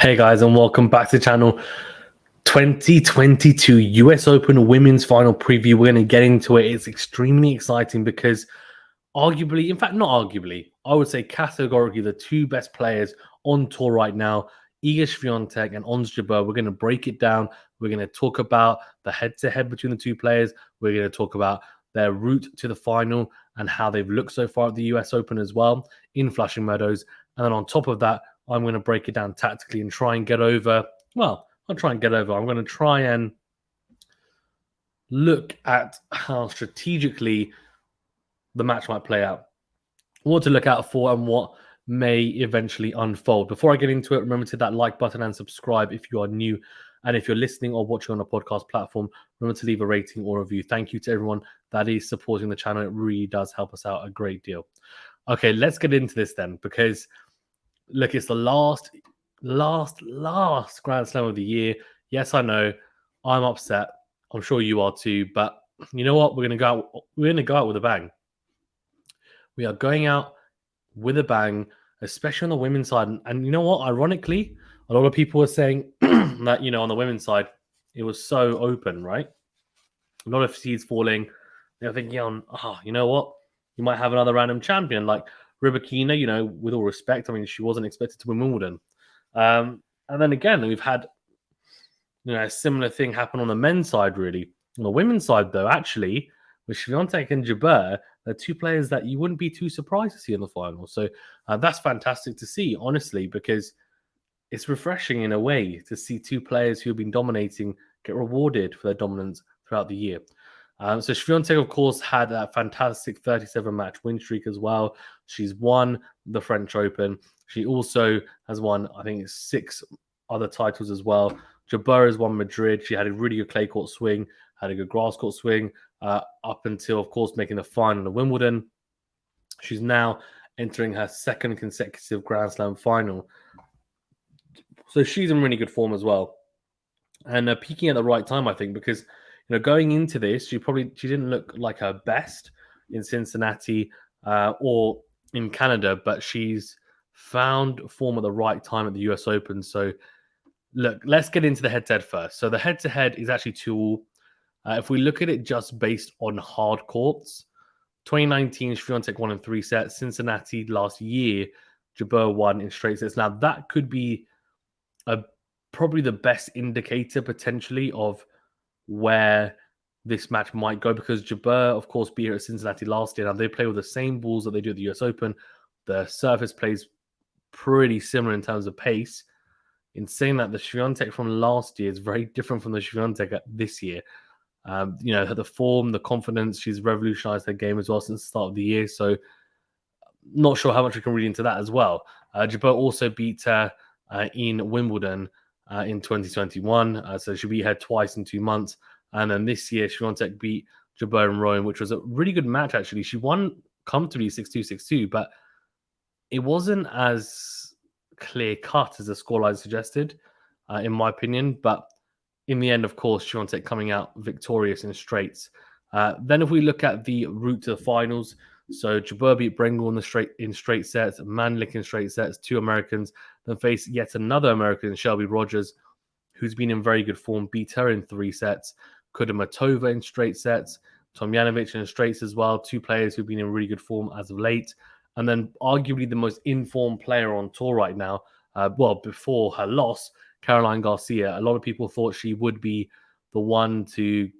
Hey guys, and welcome back to the channel. 2022 US Open Women's Final Preview. We're going to get into it. It's extremely exciting because arguably, in fact, not arguably, I would say categorically the two best players on tour right now, Iga Swiatek and Ons Jabeur. We're going to break it down. We're going to talk about the head-to-head between the two players. We're going to talk about their route to the final and how they've looked so far at the US Open as well in Flushing Meadows. And then on top of that, I'm going to break it down tactically and try and get over. Well, I'll try and get over. I'm going to try and look at how strategically the match might play out, what to look out for, and what may eventually unfold. Before I get into it, remember to hit that like button and subscribe if you are new. And if you're listening or watching on a podcast platform, remember to leave a rating or review. Thank you to everyone that is supporting the channel. It really does help us out a great deal. Okay, let's get into this then, because look, it's the last Grand Slam of the year. Yes, I know. I'm upset. I'm sure you are too. But you know what? We're gonna go out with a bang. We are going out with a bang, especially on the women's side. And you know what? Ironically, a lot of people were saying that, on the women's side, it was so open, right? A lot of seeds falling. They're thinking you know what? You might have another random champion like Rybakina, with all respect. I mean, she wasn't expected to win Wimbledon. And then again, we've had a similar thing happen on the men's side, really. On the women's side, though, actually, with Swiatek and Jabeur, they're two players that you wouldn't be too surprised to see in the final. So that's fantastic to see, honestly, because it's refreshing in a way to see two players who have been dominating get rewarded for their dominance throughout the year. So Swiatek, of course, had a fantastic 37-match win streak as well. She's won the French Open. She also has won, I think, 6 other titles as well. Jabeur has won Madrid. She had a really good clay court swing, had a good grass court swing, up until, of course, making the final of Wimbledon. She's now entering her second consecutive Grand Slam final. So she's in really good form as well. And peaking at the right time, I think, because going into this, she didn't look like her best in Cincinnati or in Canada, but she's found form at the right time at the US Open. So look, let's get into the head-to-head first. So the head-to-head is actually 2-all. If we look at it just based on hard courts, 2019, Swiatek won in 3 sets. Cincinnati last year, Jabeur won in straight sets. Now, that could be probably the best indicator potentially of where this match might go, because Jabeur, of course, beat her at Cincinnati last year. Now, they play with the same balls that they do at the US Open. The surface plays pretty similar in terms of pace. In saying that, the Swiatek from last year is very different from the Swiatek this year. The form, the confidence, she's revolutionized her game as well since the start of the year. So, not sure how much we can read into that as well. Jabeur also beat her in Wimbledon in 2021. So she beat her twice in 2 months. And then this year, Swiatek beat Jabeur in Rome, which was a really good match, actually. She won comfortably 6-2, 6-2, but it wasn't as clear-cut as the scoreline suggested, in my opinion. But in the end, of course, Swiatek coming out victorious in straights. Then if we look at the route to the finals, so Jabeur beat Brengel in straight sets, Manlik in straight sets, 2 Americans, then face yet another American, Shelby Rogers, who's been in very good form, beat her in 3 sets, Kudermetova in straight sets, Tomljanovic in straights as well, 2 players who've been in really good form as of late. And then arguably the most informed player on tour right now, before her loss, Caroline Garcia. A lot of people thought she would be the one to,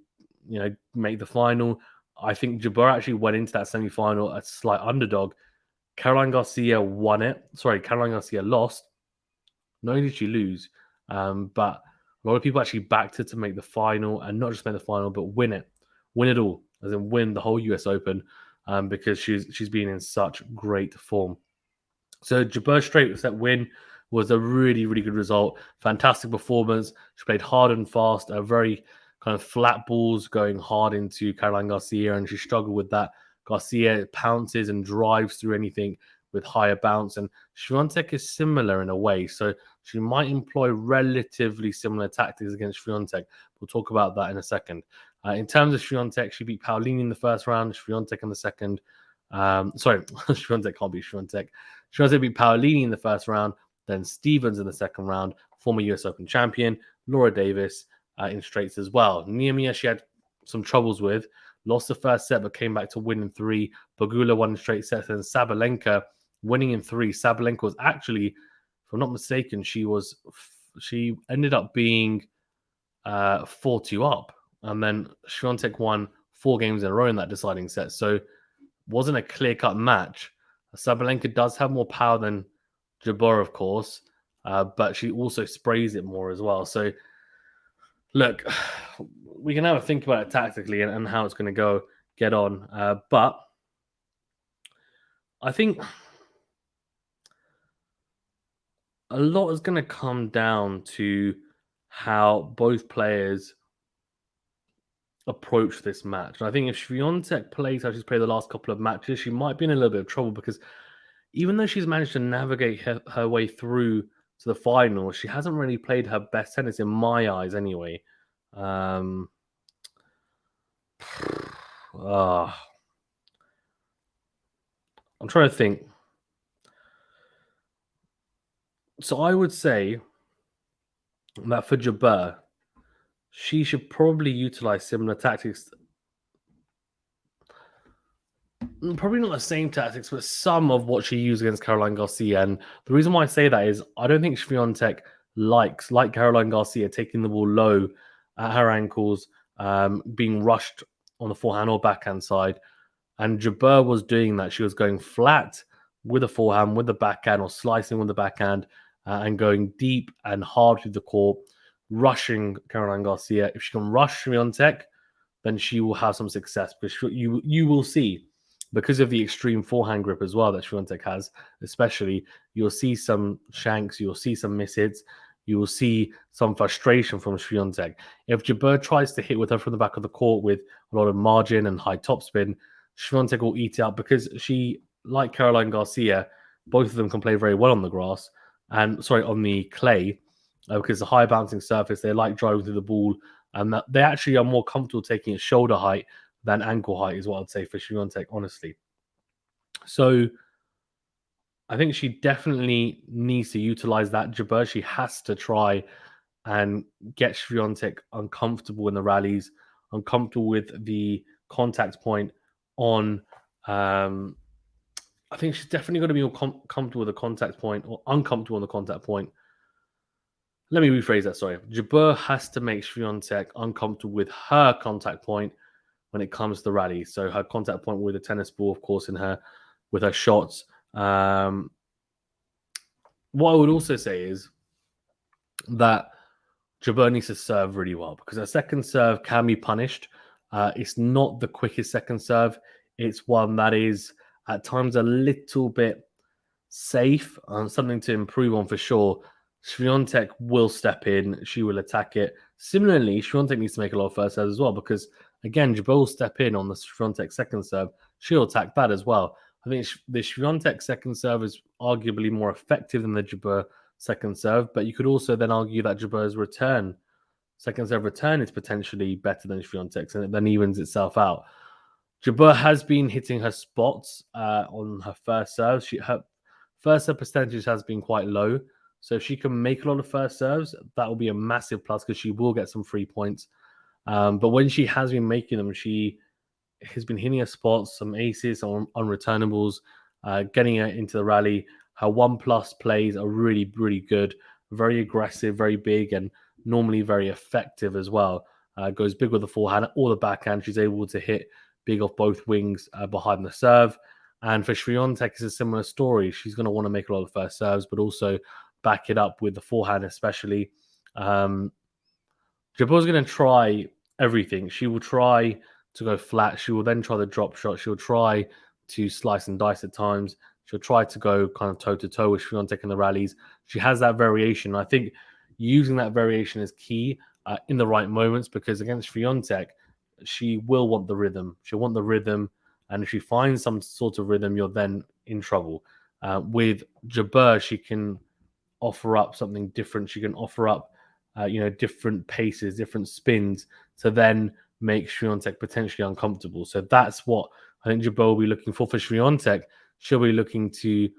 make the final. I think Jabeur actually went into that semi-final a slight underdog. Caroline Garcia won it. Sorry, Caroline Garcia lost. Not only did she lose, but a lot of people actually backed her to make the final, and not just make the final, but win it. Win it all, as in win the whole US Open, because she's been in such great form. So Jabeur's straight set win was a really, really good result. Fantastic performance. She played hard and fast, a very kind of flat balls going hard into Caroline Garcia, and she struggled with that. Garcia pounces and drives through anything with higher bounce, and Swiatek is similar in a way, so she might employ relatively similar tactics against Swiatek. We'll talk about that in a second. In terms of Swiatek, she beat Paolini in the first round, Swiatek in the second. Swiatek can't beat Swiatek. Swiatek beat Paolini in the first round, then Stevens in the second round, former US Open champion, Laura Davis in straights as well. Niemiya, she had some troubles with, lost the first set but came back to win in 3. Pegula won in straight sets, and Sabalenka winning in 3. Sabalenka was actually, if I'm not mistaken, she ended up being 4-2 up, and then Swiatek won 4 games in a row in that deciding set. So wasn't a clear-cut match. Sabalenka does have more power than Jabeur, of course, but she also sprays it more as well. So look, we can have a think about it tactically and how it's going to get on. But I think a lot is going to come down to how both players approach this match. And I think if Swiatek plays how she's played the last couple of matches, she might be in a little bit of trouble, because even though she's managed to navigate her way through to the final, she hasn't really played her best tennis in my eyes anyway. I'm trying to think. So I would say that for Jabeur, she should probably utilize similar tactics. Probably not the same tactics, but some of what she used against Caroline Garcia. And the reason why I say that is I don't think Swiatek like Caroline Garcia, taking the ball low at her ankles, being rushed on the forehand or backhand side. And Jabeur was doing that. She was going flat with the forehand, with the backhand, or slicing with the backhand, and going deep and hard through the court, rushing Caroline Garcia. If she can rush Swiatek, then she will have some success, because you will see, because of the extreme forehand grip as well that Swiatek has, especially, you'll see some shanks, you'll see some mishits, you will see some frustration from Swiatek. If Jabeur tries to hit with her from the back of the court with a lot of margin and high topspin, Swiatek will eat it up, because she, like Caroline Garcia, both of them can play very well on the grass, and on the clay, because the high bouncing surface, they like driving through the ball, and that they actually are more comfortable taking it shoulder height than ankle height, is what I'd say for Swiatek, honestly. So I think she definitely needs to utilize that. Jabeur, she has to try and get Swiatek uncomfortable in the rallies, uncomfortable with the contact point on. I think she's definitely going to be more comfortable with the contact point, or uncomfortable on the contact point. Let me rephrase that, sorry. Jabeur has to make Swiatek uncomfortable with her contact point when it comes to rally. So her contact point with the tennis ball, of course, with her shots. What I would also say is that Jabeur needs to serve really well, because her second serve can be punished. It's not the quickest second serve. It's one that is at times a little bit safe, something to improve on for sure. Swiatek will step in. She will attack it. Similarly, Swiatek needs to make a lot of first serves as well, because, again, Jabeur will step in on the Swiatek second serve. She'll attack that as well. I think the Swiatek second serve is arguably more effective than the Jabeur second serve, but you could also then argue that Jabeur's second serve return is potentially better than Swiatek's, and it then evens itself out. Jabeur has been hitting her spots on her first serve. Her first serve percentage has been quite low. So if she can make a lot of first serves, that will be a massive plus, because she will get some free points. But when she has been making them, she has been hitting her spots, some aces on unreturnables, getting her into the rally. Her 1+ plays are really, really good, very aggressive, very big, and normally very effective as well. Goes big with the forehand or the backhand. She's able to hit big off both wings behind the serve. And for Swiatek, it's a similar story. She's going to want to make a lot of first serves, but also back it up with the forehand, especially. Jabeur's going to try everything. She will try to go flat. She will then try the drop shot. She'll try to slice and dice at times. She'll try to go kind of toe-to-toe with Swiatek in the rallies. She has that variation. I think using that variation is key in the right moments, because against Swiatek, she will want the rhythm. She'll want the rhythm. And if she finds some sort of rhythm, you're then in trouble. With Jabeur, she can offer up something different. She can offer up, different paces, different spins, to then make Swiatek potentially uncomfortable. So that's what I think Jabeur will be looking for Swiatek. She'll be looking to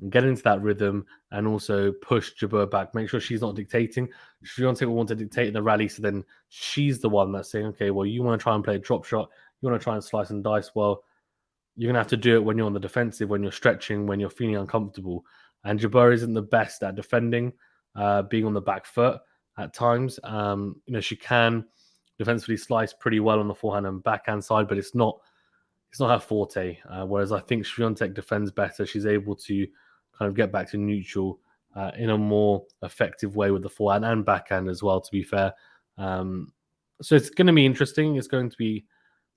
and get into that rhythm and also push Jabeur back. Make sure she's not dictating. Swiatek will want to dictate the rally, so then she's the one that's saying, okay, well, you want to try and play a drop shot. You want to try and slice and dice. Well, you're going to have to do it when you're on the defensive, when you're stretching, when you're feeling uncomfortable. And Jabeur isn't the best at defending, being on the back foot at times. She can defensively slice pretty well on the forehand and backhand side, but it's not her forte. Whereas I think Swiatek defends better. She's able to kind of get back to neutral in a more effective way with the forehand and backhand as well, to be fair. So it's going to be interesting. It's going to be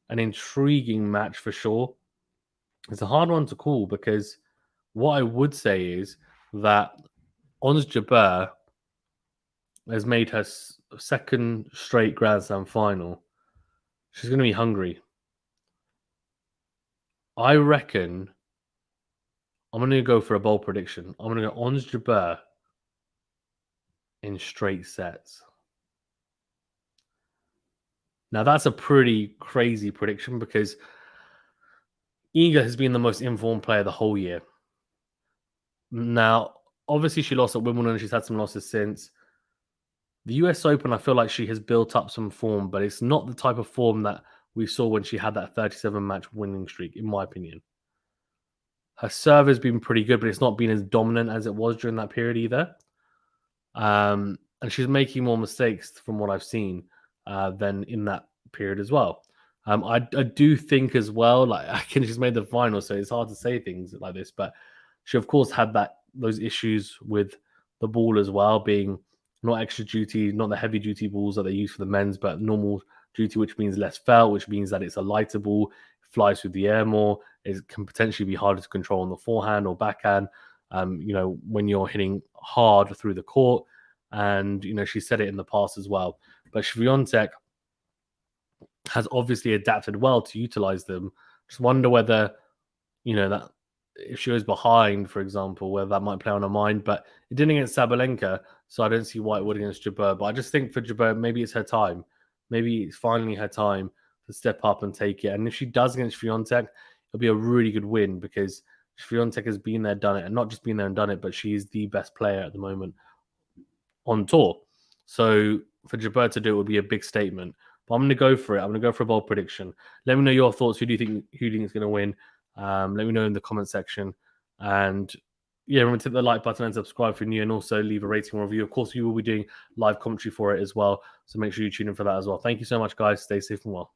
an intriguing match for sure. It's a hard one to call because what I would say is that Ons Jabeur has made her second straight Grand Slam final. She's going to be hungry. I reckon I'm going to go for a bold prediction. I'm going to go Ons Jabeur in straight sets. Now, that's a pretty crazy prediction because Iga has been the most informed player the whole year. Now, obviously, she lost at Wimbledon. She's had some losses since. The US Open, I feel like she has built up some form, but it's not the type of form that we saw when she had that 37-match winning streak, in my opinion. Her serve has been pretty good, but it's not been as dominant as it was during that period either. And she's making more mistakes from what I've seen than in that period as well. I do think as well, like she's made the final, so it's hard to say things like this, but she of course had those issues with the ball as well, being not extra duty, not the heavy duty balls that they use for the men's, but normal duty, which means less felt, which means that it's a lighter ball, flies through the air more. It can potentially be harder to control on the forehand or backhand. When you're hitting hard through the court, and she said it in the past as well. But Swiatek has obviously adapted well to utilize them. Just wonder whether that if she was behind, for example, whether that might play on her mind. But it didn't against Sabalenka, so I don't see why it would against Jabeur. But I just think for Jabeur, maybe it's her time. Maybe it's finally her time to step up and take it. And if she does against Swiatek, it'll be a really good win because Swiatek has been there, done it, and not just been there and done it, but she's the best player at the moment on tour. So for Jabeur to do it would be a big statement. But I'm going to go for it. I'm going to go for a bold prediction. Let me know your thoughts. Who do you think is going to win? Let me know in the comment section. And yeah, remember to hit the like button and subscribe if you're new, and also leave a rating or review. Of course, we will be doing live commentary for it as well. So make sure you tune in for that as well. Thank you so much, guys. Stay safe and well.